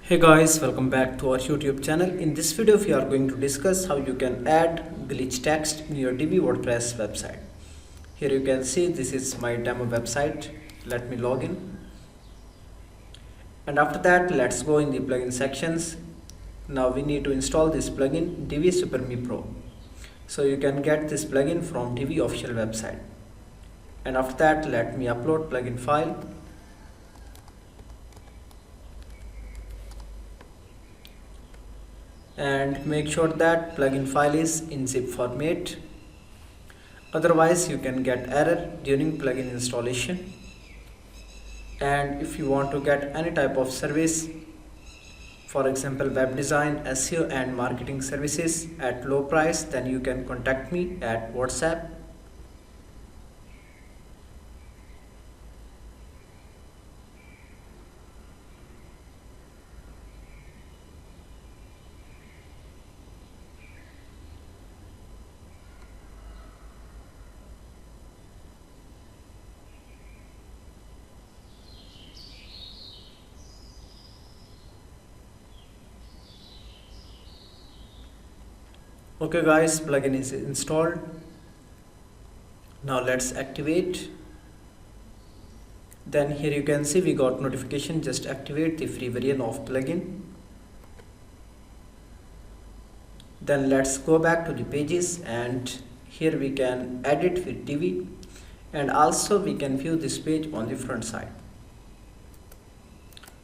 Hey guys, welcome back to our YouTube channel. In this video we are going to discuss how you can add glitch text in your Divi WordPress website. Here you can see this is my demo website. Let me log in. And after that let's go in the plugin sections. Now we need to install this plugin Divi Super Me Pro. So you can get this plugin from Divi official website. And after that let me upload plugin file. And make sure that plugin file is in zip format, otherwise you can get error during plugin installation. And if you want to get any type of service, for example web design, SEO and marketing services at low price, then you can contact me at WhatsApp. Okay guys, plugin is installed. Now let's activate. Then here you can see we got notification, just activate the free version of plugin. Then let's go back to the pages, and here we can edit with Divi, and also we can view this page on the front side.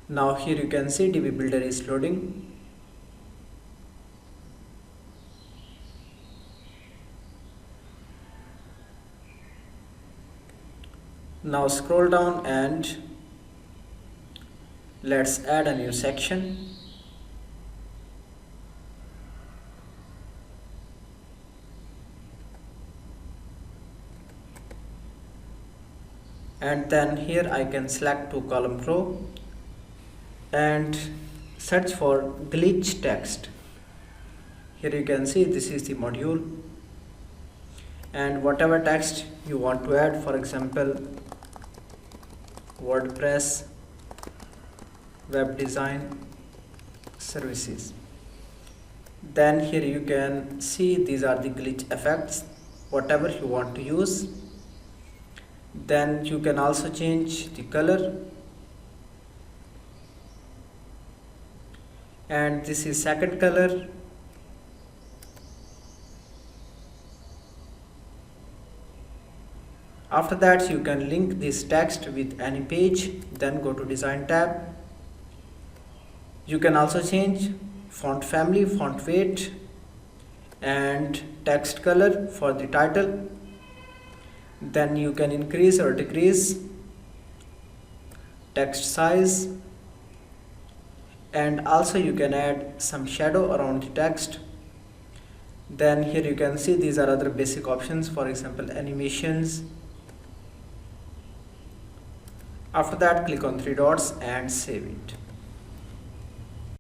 Now here you can see Divi Builder is loading. Now scroll down and let's add a new section. And then here I can select to column row and search for glitch text. Here you can see this is the module, and whatever text you want to add, for example WordPress web design services, then here you can see these are the glitch effects, whatever you want to use. Then you can also change the color, and this is second color. After that you can link this text with any page, then go to design tab. You can also change font family, font weight and text color for the title. Then you can increase or decrease text size, and also you can add some shadow around the text. Then here you can see these are other basic options, for example animations. After that click on three dots and save it.